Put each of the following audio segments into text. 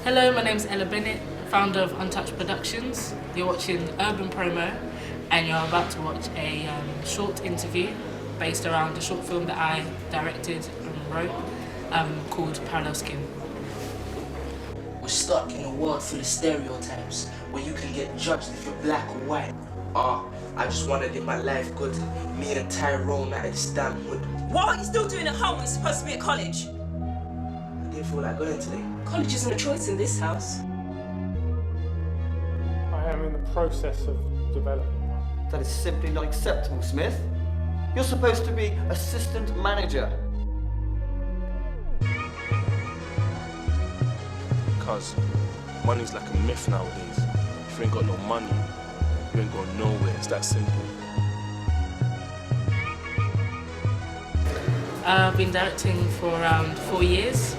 Hello, my name's Bennett, founder of Untouched Productions. You're watching Urban Promo and you're about to watch a short interview based around a short film that I directed and wrote called Parallel Skin. We're stuck in a world full of stereotypes where you can get judged if you're black or white. I just wanna live my life good. Me and Tyrone at this damn hood. What are you still doing at home when you're supposed to be at college? I didn't feel like going today. College isn't a choice in this house. I am in the process of development. That is simply not acceptable, Smith. You're supposed to be assistant manager. Cause money's like a myth nowadays. If you ain't got no money, you ain't going nowhere. It's that simple. I've been directing for around 4 years,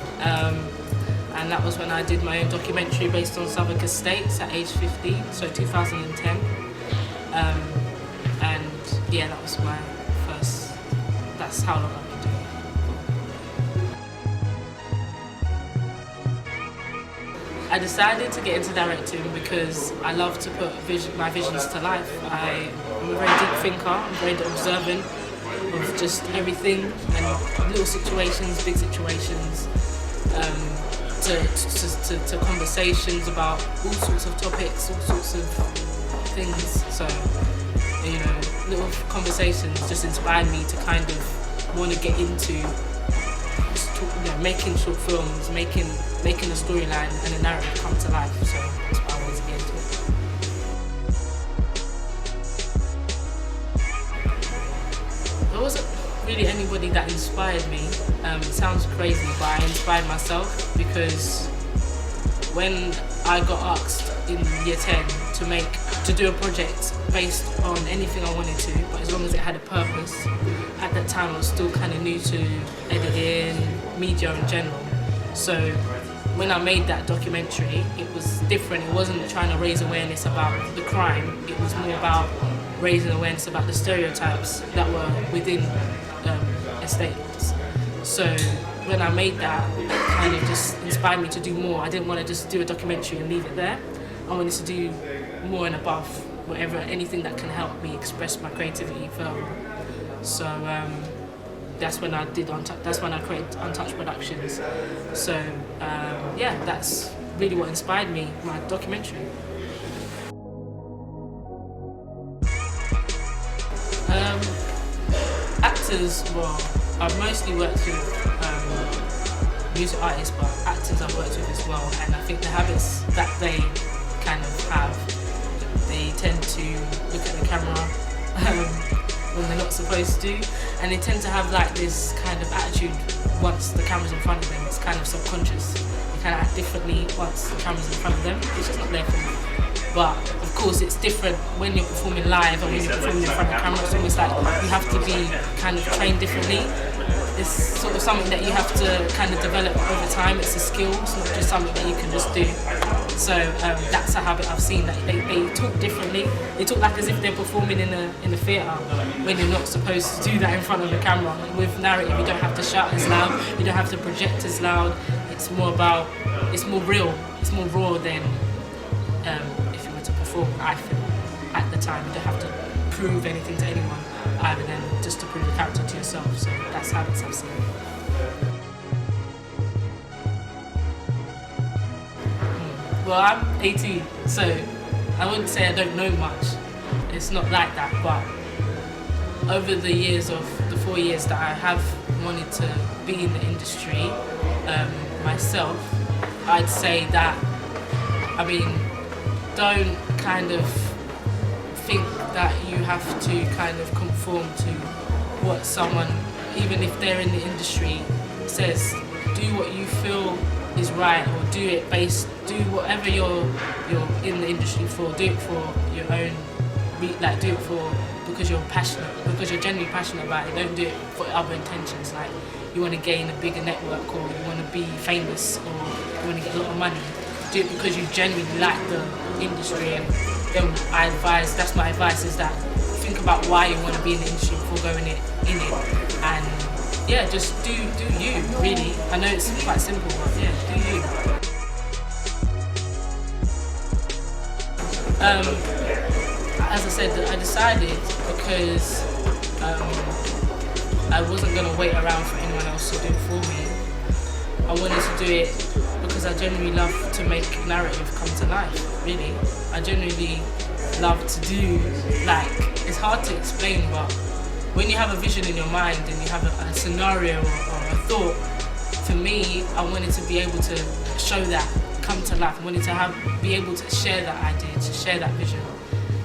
and that was when I did my own documentary based on Southwark Estates at age 15, so 2010. And yeah, that was my first, that's how long I've been doing it. I decided to get into directing because I love to put my visions to life. I'm a very deep thinker, I'm very observant of just everything and little situations, big situations, to conversations about all sorts of topics, all sorts of things. So, you know, little conversations just inspired me to kind of want to get into making short films, making a storyline and a narrative come to life. So that's why I wanted to get into it. There wasn't really anybody that inspired me. It sounds crazy, but I inspired myself because when I got asked in year 10 to do a project based on anything I wanted to, but as long as it had a purpose, at that time I was still kind of new to editing, media in general. So when I made that documentary, it was different. It wasn't trying to raise awareness about the crime, it was more about raising awareness about the stereotypes that were within estates. So when I made that, it kind of just inspired me to do more. I didn't want to just do a documentary and leave it there. I wanted to do more and above, whatever, anything that can help me express my creativity further. So that's when I created Untouched Productions. So yeah, that's really what inspired me, my documentary. Actors, well, I've mostly worked with music artists, but actors I've worked with as well, and I think the habits that they kind of have, they tend to look at the camera when they're not supposed to, and they tend to have like this kind of attitude once the camera's in front of them. It's kind of subconscious. They kind of act differently once the camera's in front of them. It's just not there for me. But of course it's different when you're performing live and when you're performing in front of the camera. It's almost like you have to be kind of trained differently. It's sort of something that you have to kind of develop over time. It's a skill, it's not just something that you can just do. So that's a habit I've seen, that they talk differently. They talk like as if they're performing in a theatre when you're not supposed to do that in front of the camera. With narrative, you don't have to shout as loud, you don't have to project as loud. It's more real, it's more raw than if you were to perform, I feel, at the time. You don't have to prove anything to anyone other than just to prove the character to yourself. So that's habits I've seen. Well, I'm 18, so I wouldn't say I don't know much. It's not like that, but over the years of the 4 years that I have wanted to be in the industry myself, I'd say that, I mean, don't kind of think that you have to kind of conform to what someone, even if they're in the industry, says. Do what you feel is right, or do whatever you're in the industry for. Do it for your own, do it for because you're passionate, because you're genuinely passionate about it. Don't do it for other intentions, like you want to gain a bigger network, or you want to be famous, or you want to get a lot of money. Do it because you genuinely like the industry. And then that's my advice, is that think about why you want to be in the industry before going in it, and yeah, just do you, really. I know it's quite simple, but yeah, do you. As I said, I decided because I wasn't going to wait around for anyone else to do it for me. I wanted to do it because I genuinely love to make narrative come to life, really. I genuinely love to do, like, it's hard to explain, but when you have a vision in your mind and you have a scenario or a thought, for me, I wanted to be able to show that come to life. I wanted to be able to share that idea, to share that vision,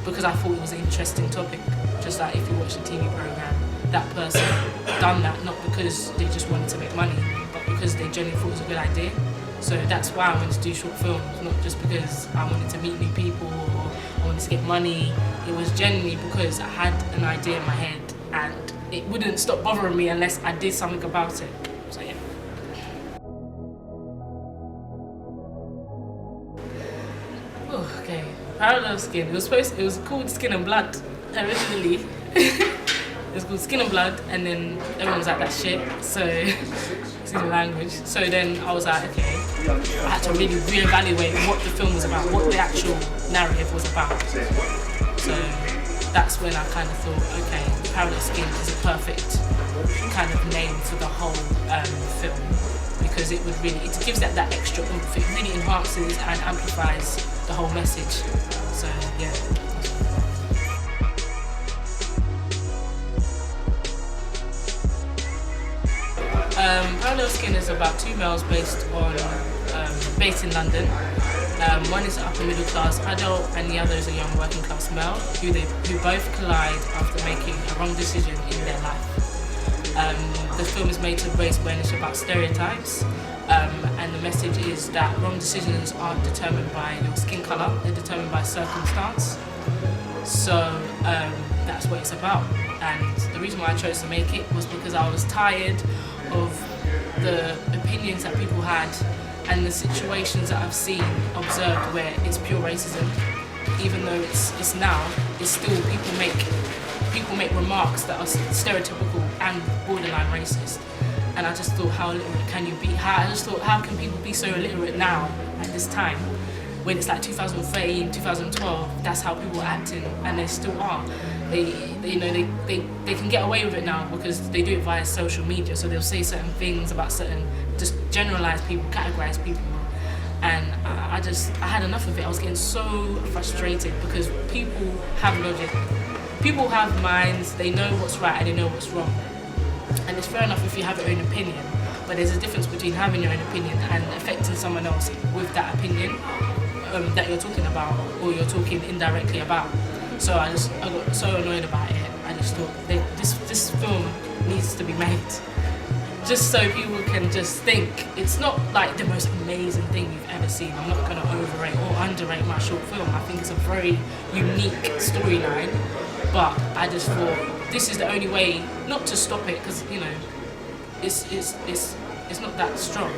because I thought it was an interesting topic. Just like if you watch a TV program, that person done that not because they just wanted to make money, but because they genuinely thought it was a good idea. So that's why I wanted to do short films, not just because I wanted to meet new people or I wanted to get money. It was genuinely because I had an idea in my head and it wouldn't stop bothering me unless I did something about it. So yeah. Oh, okay. Parallel Skin. It was called Skin and Blood originally. It was called Skin and Blood, and then everyone was like, that shit. So, excuse the language. So then I was like, okay, I had to really reevaluate what the film was about, what the actual narrative was about. So that's when I kind of thought, okay, Parallel Skin is a perfect kind of name for the whole film, because it gives that extra oomph. It really enhances and amplifies the whole message. So yeah. Parallel Skin is about two males based in London. One is an upper middle class adult and the other is a young working class male who both collide after making a wrong decision in their life. The film is made to raise awareness about stereotypes, and the message is that wrong decisions aren't determined by your skin colour, they're determined by circumstance. So that's what it's about. And the reason why I chose to make it was because I was tired of the opinions that people had and the situations that I've observed where it's pure racism. Even though it's now, it's still people make remarks that are stereotypical and borderline racist. And I just thought, how illiterate can you be? How can people be so illiterate now at this time? When it's like 2013, 2012, that's how people are acting, and they still are. They can get away with it now because they do it via social media. So they'll say certain things about just generalize people, categorize people, and I had enough of it. I was getting so frustrated because people have logic, people have minds, they know what's right and they know what's wrong, and it's fair enough if you have your own opinion. But there's a difference between having your own opinion and affecting someone else with that opinion that you're talking about or you're talking indirectly about. So I got so annoyed about it. I just thought this film needs to be made just so people can just think. It's not like the most amazing thing you've ever seen. I'm not going to overrate or underrate my short film. I think it's a very unique storyline, but I just thought this is the only way not to stop it, because it's not that strong,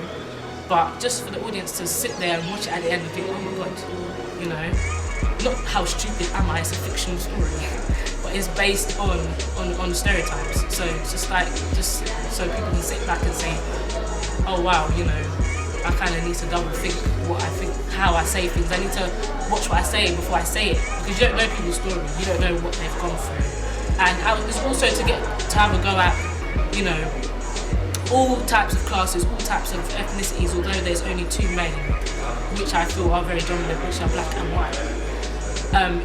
but just for the audience to sit there and watch it at the end and think, oh my god, not how stupid am I, it's a fictional story, but it's based on stereotypes. So it's just so people can sit back and say, oh wow, I kind of need to double think what I think, how I say things. I need to watch what I say before I say it, because you don't know people's story, you don't know what they've gone through. And it's also to have a go at, all types of classes, all types of ethnicities, although there's only two main, which I feel are very dominant, which are black and white.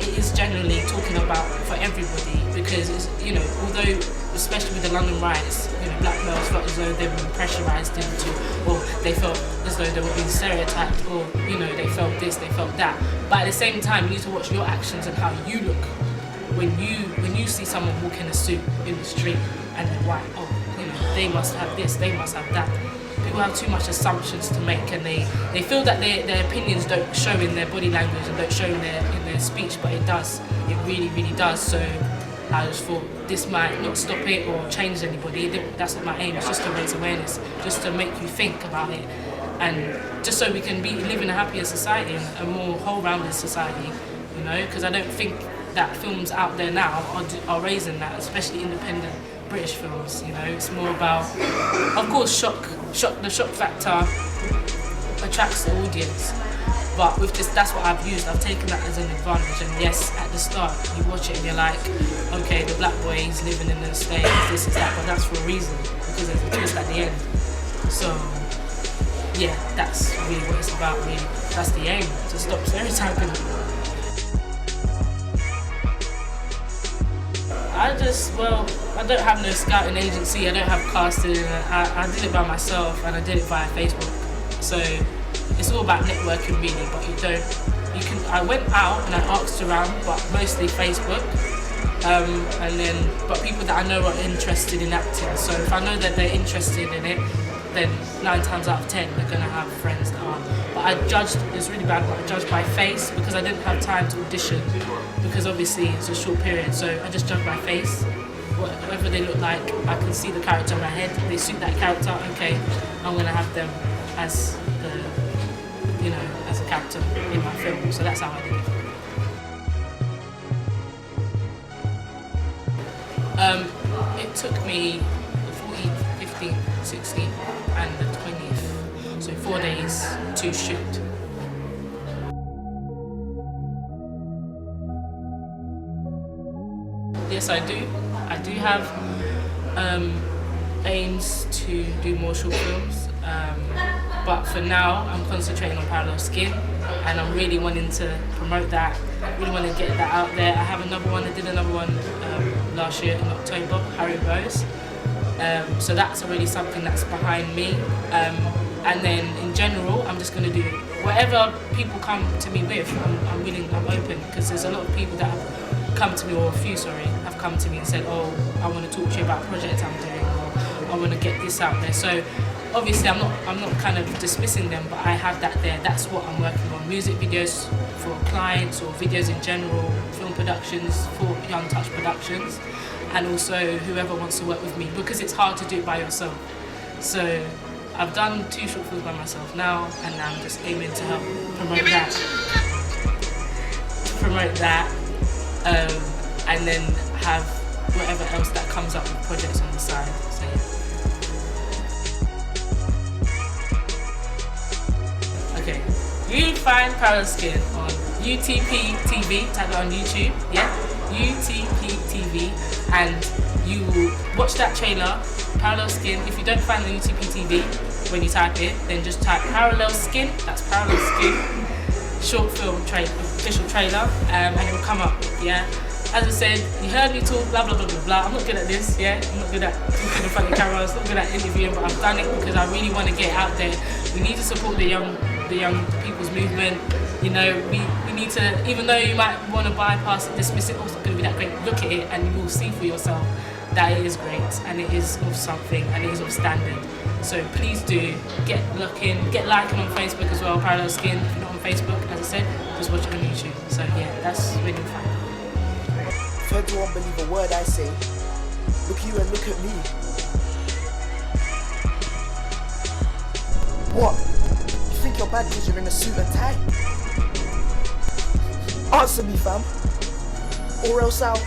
It is generally talking about for everybody, because it's, although especially with the London riots, black males felt as though they were pressurised into, or they felt as though they were being stereotyped, or they felt this, they felt that. But at the same time, you need to watch your actions and how you look when you see someone walk in a suit in the street and they're white. Oh, they must have this, they must have that. People have too much assumptions to make, and they feel that their opinions don't show in their body language and don't show in their speech, but it does. It really, really does. So I just thought this might not stop it or change anybody. That's not my aim. It's just to raise awareness, just to make you think about it, and just so we can live in a happier society and a more whole-rounded society. Because I don't think that films out there now are raising that, especially independent British films. It's more about, of course, the shock factor attracts the audience, But with this, that's what I've used. I've taken that as an advantage. And yes, at the start, you watch it and you're like, okay, the black boy is living in the States, this is that, but that's for a reason, because there's a twist at the end. So, yeah, that's really what it's about, really. That's the aim, to stop stereotyping. I don't have no scouting agency, I don't have casting, I did it by myself and I did it via Facebook. So it's all about networking really, but I went out and I asked around, but mostly Facebook. But people that I know are interested in acting. So if I know that they're interested in it, then 9 times out of 10 they're gonna have friends that are. But I judged, it's really bad, but I judged by face because I didn't have time to audition because obviously it's a short period. So I just judged by face. Whatever they look like, I can see the character in my head. They suit that character, okay, I'm gonna have them as as a character in my film. So that's how I did it. It took me the 14th, 15th, 16th and the 20th, so 4 days to shoot. Yes, I do. I do have aims to do more short films, but for now I'm concentrating on Parallel Skin and I'm really wanting to promote that, really want to get that out there. I have another one, I did another one last year in October, Harry Bose. So that's already something that's behind me. And then in general, I'm just going to do whatever people come to me with. I'm open, because there's a lot of people that have come to me, or a few, have come to me and said, oh, I want to talk to you about a project I'm doing, or I want to get this out there. So obviously I'm not kind of dismissing them, but I have that there. That's what I'm working on. Music videos for clients, or videos in general, film productions for Young Touch Productions, and also whoever wants to work with me, because it's hard to do it by yourself. So I've done 2 short films by myself now, and I'm just aiming to help promote that. And then have whatever else that comes up with projects on the side. So yeah. Okay, you find Parallel Skin on UTP TV, type it on YouTube, yeah? UTP TV, and you will watch that trailer, Parallel Skin. If you don't find the UTP TV when you type it, then just type Parallel Skin, that's Parallel Skin, short film official trailer, and it will come up, yeah? As I said, you heard me talk, blah, blah, blah, blah, blah. I'm not good at this, yeah? I'm not good at talking in front of cameras, I'm not good at interviewing, but I've done it because I really want to get it out there. We need to support the young people's movement. You know, we need to, even though you might want to bypass it, dismiss it, oh, it's not going to be that great, look at it and you will see for yourself that it is great and it is of something and it is of standard. So please do get liking on Facebook as well, Parallel Skin. If you're not on Facebook, as I said, just watch it on YouTube. So yeah, that's really fun. Heard you won't believe a word I say. Look at you and look at me. What? You think you're bad because you're in a suit and tie? Answer me, fam. Or else I'll